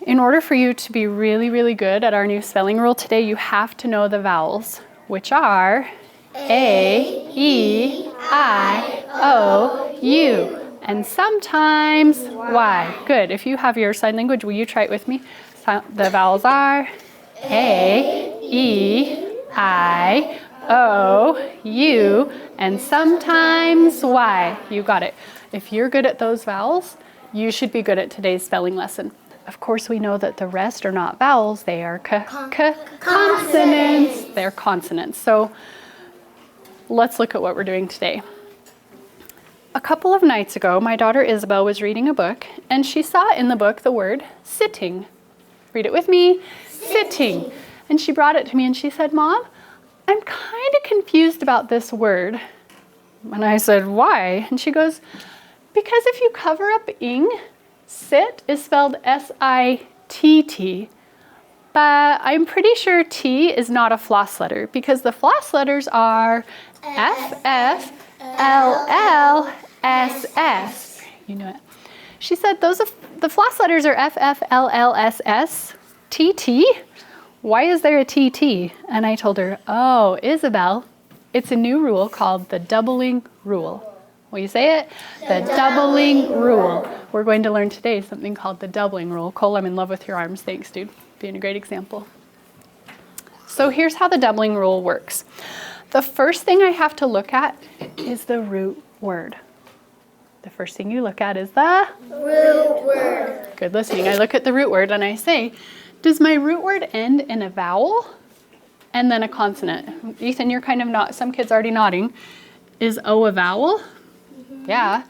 In order for you to be really, really good at our new spelling rule today, you have to know the vowels, which are A, E, I, O, U, and sometimes Y. Good. If you have your sign language, will you try it with me? The vowels are A, E, I, O, U, and sometimes Y. You got it. If you're good at those vowels, you should be good at today's spelling lesson. Of course, we know that the rest are not vowels. They are consonants. They're consonants. So let's look at what we're doing today. A couple of nights ago, my daughter Isabel was reading a book, and she saw in the book the word sitting. Read it with me. Sitting. And she brought it to me and she said, Mom, I'm kind of confused about this word. And I said, why? And she goes, because if you cover up ing, sit is spelled S-I-T-T, but I'm pretty sure T is not a floss letter because the floss letters are F-F-L-L-S-S. You know it. She said the floss letters are F-F-L-L-S-S-T-T. Why is there a T-T? And I told her, oh, Isabel, it's a new rule called the doubling rule. Will you say it? The doubling rule. We're going to learn today something called the doubling rule. Cole, I'm in love with your arms. Thanks, dude. Being a great example. So here's how the doubling rule works. The first thing I have to look at is the root word. The first thing you look at is the root word. Good listening. I look at the root word and I say, does my root word end in a vowel and then a consonant? Ethan, you're kind of not, some kids already nodding. Is O a vowel? Mm-hmm. Yeah.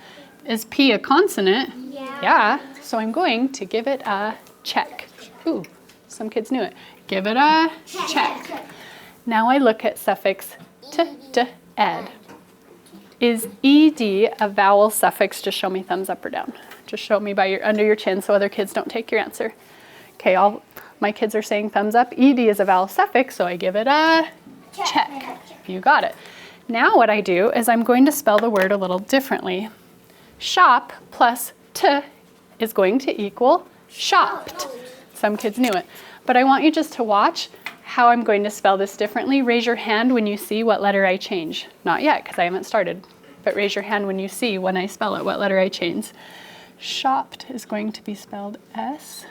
Is P a consonant? Yeah. So I'm going to give it a check. Ooh, some kids knew it. Give it a check. Now I look at suffix ed. Is ed a vowel suffix? Just show me thumbs up or down. Just show me by under your chin so other kids don't take your answer. Okay, my kids are saying thumbs up. Ed is a vowel suffix, so I give it a check. You got it. Now what I do is I'm going to spell the word a little differently. Shop plus t is going to equal shopped. Some kids knew it. But I want you just to watch how I'm going to spell this differently. Raise your hand when you see what letter I change. Not yet, because I haven't started. But raise your hand when you see when I spell it, what letter I change. Shopped is going to be spelled S-H-O-P-P.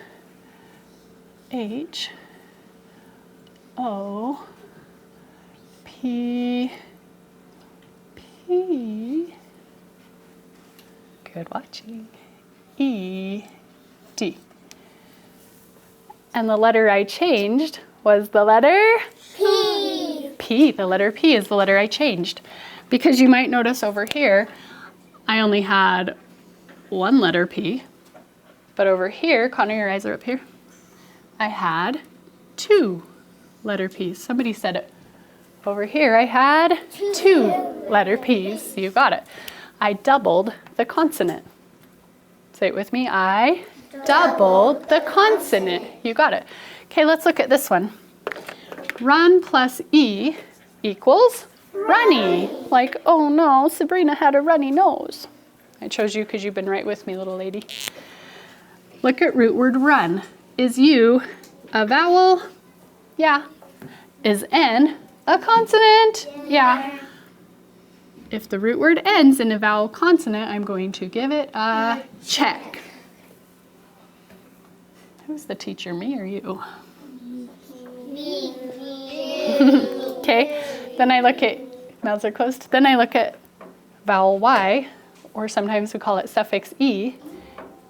Good watching. E-D. And the letter I changed was the letter P. P, the letter P is the letter I changed. Because you might notice over here, I only had one letter P. But over here, Connor, your eyes are up here. I had two letter P's. Somebody said it. Over here, I had two letter P's. You got it. I doubled the consonant. Say it with me. I doubled the consonant. You got it. Okay, let's look at this one. Run plus E equals runny. Like, oh no, Sabrina had a runny nose. I chose you because you've been right with me, little lady. Look at root word run. Is U a vowel? Yeah. Is N a consonant? Yeah. If the root word ends in a vowel consonant, I'm going to give it a check. Who's the teacher, me or you? Me. Okay, then I look at, mouths are closed, then I look at vowel Y, or sometimes we call it suffix E.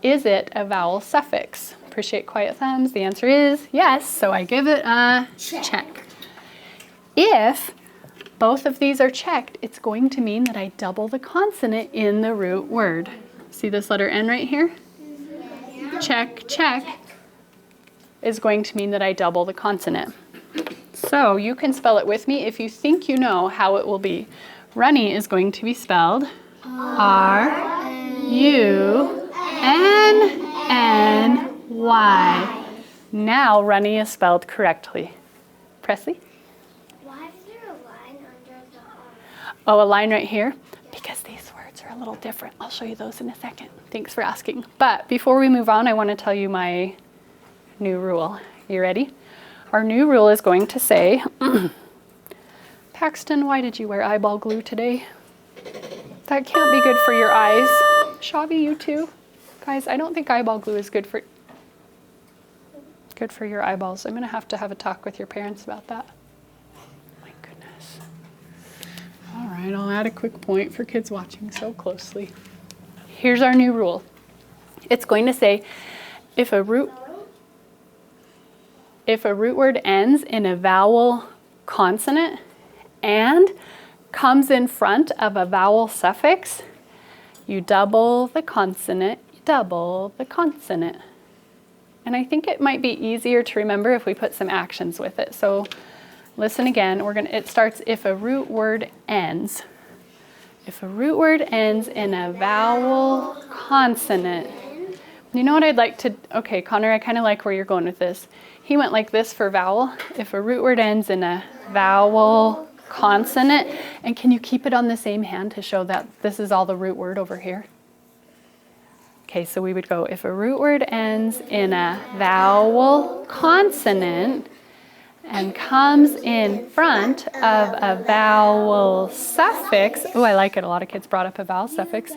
Is it a vowel suffix? Appreciate quiet thumbs. The answer is yes, so I give it a check. If both of these are checked, it's going to mean that I double the consonant in the root word. See this letter N right here? Check, check is going to mean that I double the consonant. So you can spell it with me if you think you know how it will be. Runny is going to be spelled R-U-N-N-Y. Now runny is spelled correctly. Presley? Why is there a line under the R? Oh, a line right here? Because these words are a little different. I'll show you those in a second. Thanks for asking. But before we move on, I want to tell you my new rule. You ready? Our new rule is going to say, Paxton, why did you wear eyeball glue today? That can't be good for your eyes. Shavi, you too? Guys, I don't think eyeball glue is good for your eyeballs. I'm going to have a talk with your parents about that. My goodness. All right, I'll add a quick point for kids watching so closely. Here's our new rule. It's going to say, if a root word ends in a vowel consonant and comes in front of a vowel suffix, you double the consonant, you double the consonant. And I think it might be easier to remember if we put some actions with it. So listen again. It starts if a root word ends. If a root word ends in a vowel consonant. You know what I'd like to, okay, Connor, I kind of like where you're going with this. He went like this for vowel. If a root word ends in a vowel consonant, and can you keep it on the same hand to show that this is all the root word over here? Okay, so we would go, if a root word ends in a vowel consonant and comes in front of a vowel suffix, oh, I like it, a lot of kids brought up a vowel suffix,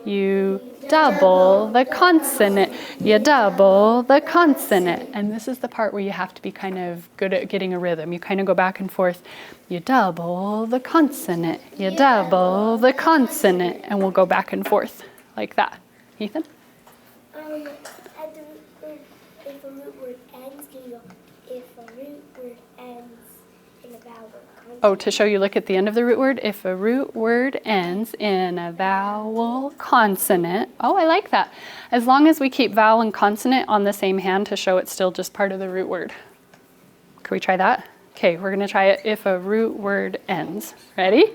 you double the consonant, you double the consonant. And this is the part where you have to be kind of good at getting a rhythm. You kind of go back and forth, you double the consonant, you double the consonant, and we'll go back and forth like that. Ethan? If a root word ends, can you go, if a root word ends in a vowel consonant? Oh, to show you, look at the end of the root word. If a root word ends in a vowel consonant. Oh, I like that. As long as we keep vowel and consonant on the same hand to show it's still just part of the root word. Can we try that? Okay, we're going to try it. If a root word ends. Ready?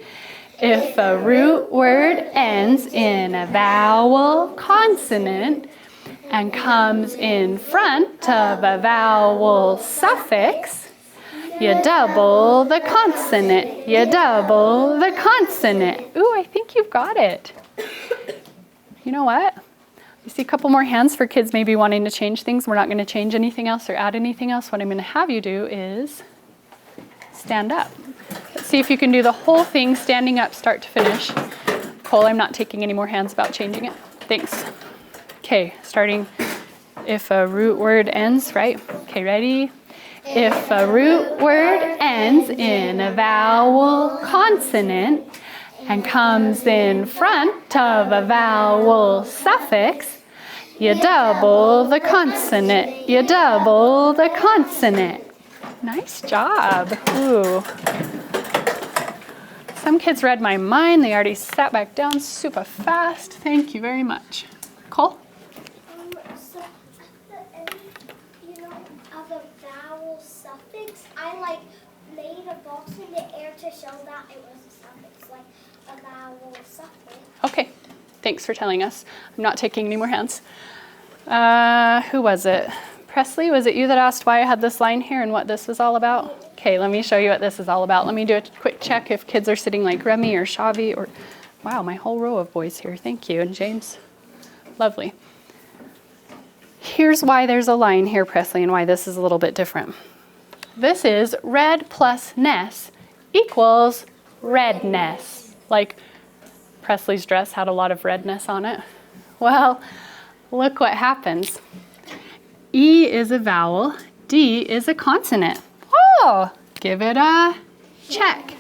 If a root word ends in a vowel consonant and comes in front of a vowel suffix, you double the consonant, you double the consonant. Ooh, I think you've got it. You know what? You see a couple more hands for kids maybe wanting to change things. We're not going to change anything else or add anything else. What I'm going to have you do is stand up. Let's see if you can do the whole thing standing up, start to finish. Cole, I'm not taking any more hands about changing it. Thanks. Okay, starting if a root word ends, right? Okay, ready? If a root word ends in a vowel consonant and comes in front of a vowel suffix, you double the consonant, you double the consonant. Nice job. Ooh. Some kids read my mind. They already sat back down super fast. Thank you very much. Cole? So at the end, of a vowel suffix, I made a box in the air to show that it was a suffix, like a vowel suffix. Okay, thanks for telling us. I'm not taking any more hands. Who was it? Presley, was it you that asked why I had this line here and what this was all about? Okay, let me show you what this is all about. Let me do a quick check if kids are sitting like Remy or Shavi or, wow, my whole row of boys here. Thank you, and James. Lovely. Here's why there's a line here, Presley, and why this is a little bit different. This is red plus ness equals redness. Like Presley's dress had a lot of redness on it. Well, look what happens. E is a vowel, D is a consonant. Oh, give it a check.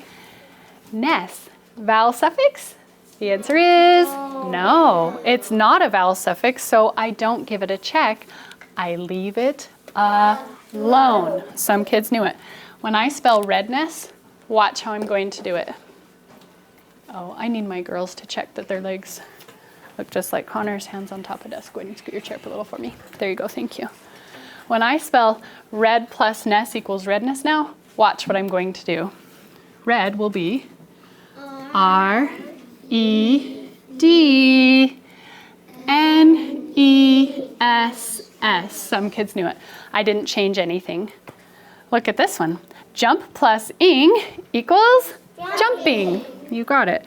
Ness, vowel suffix? The answer is no, it's not a vowel suffix, so I don't give it a check. I leave it alone. Some kids knew it. When I spell redness, watch how I'm going to do it. Oh, I need my girls to check that their legs look just like Connor's. Hands on top of desk. Go ahead and scoot your chair up a little for me. There you go, thank you. When I spell red plus ness equals redness now, watch what I'm going to do. Red will be R-E-D-N-E-S-S. Some kids knew it. I didn't change anything. Look at this one. Jump plus ing equals jumping. You got it.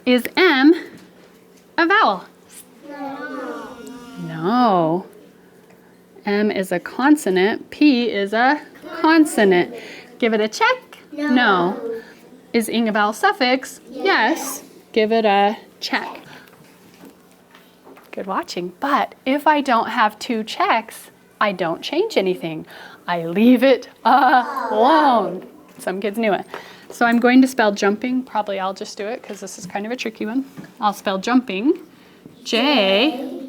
Is M a vowel? No. No. M is a consonant. P is a consonant. Give it a check? No. Is ing a vowel suffix? Yes. Give it a check. Good watching. But if I don't have two checks, I don't change anything. I leave it alone. Some kids knew it. So I'm going to spell jumping. Probably I'll just do it because this is kind of a tricky one. I'll spell jumping. J.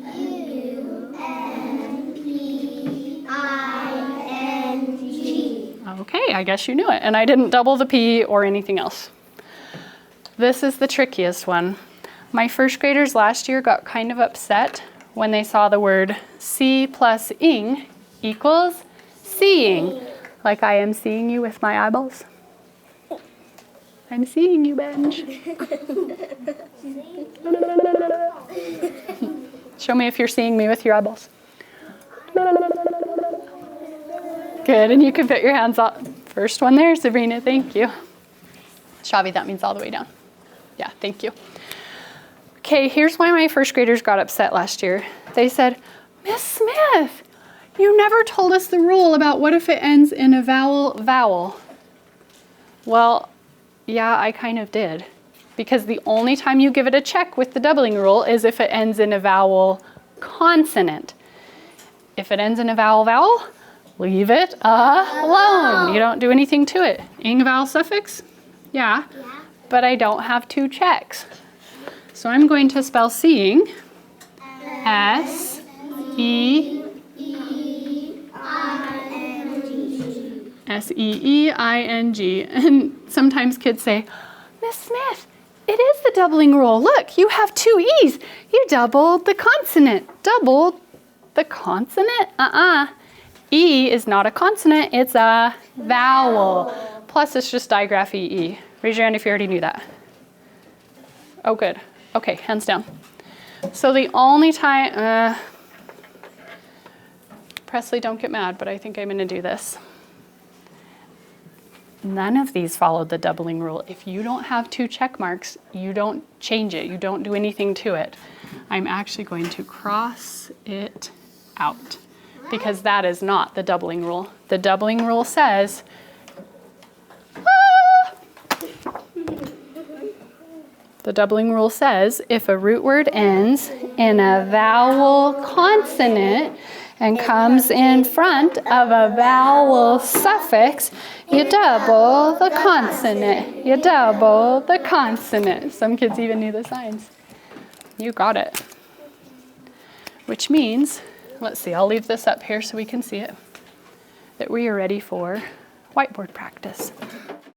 Okay, I guess you knew it. And I didn't double the P or anything else. This is the trickiest one. My first graders last year got kind of upset when they saw the word see plus ing equals seeing. Like I am seeing you with my eyeballs. I'm seeing you, Benj. Show me if you're seeing me with your eyeballs. Good, and you can put your hands up. First one there, Sabrina, thank you. Shavi, that means all the way down. Yeah, thank you. Okay, here's why my first graders got upset last year. They said, Miss Smith, you never told us the rule about what if it ends in a vowel. Well, yeah, I kind of did. Because the only time you give it a check with the doubling rule is if it ends in a vowel consonant. If it ends in a vowel, leave it alone. You don't do anything to it. Ing a vowel suffix? Yeah. But I don't have two checks. So I'm going to spell seeing S-E-E-I-N-G. And sometimes kids say, Miss Smith, it is the doubling rule. Look, you have two E's. You doubled the consonant. Doubled the consonant? E is not a consonant, it's a vowel. Plus it's just digraph E. Raise your hand if you already knew that. Oh, good. Okay, hands down. So the only time, Presley, don't get mad, but I think I'm gonna do this. None of these followed the doubling rule. If you don't have two check marks, you don't change it. You don't do anything to it. I'm actually going to cross it out because that is not the doubling rule. The doubling rule says, the doubling rule says if a root word ends in a vowel consonant and comes in front of a vowel suffix, you double the consonant. You double the consonant. Some kids even knew the signs. You got it. Which means, let's see, I'll leave this up here so we can see it, that we are ready for whiteboard practice.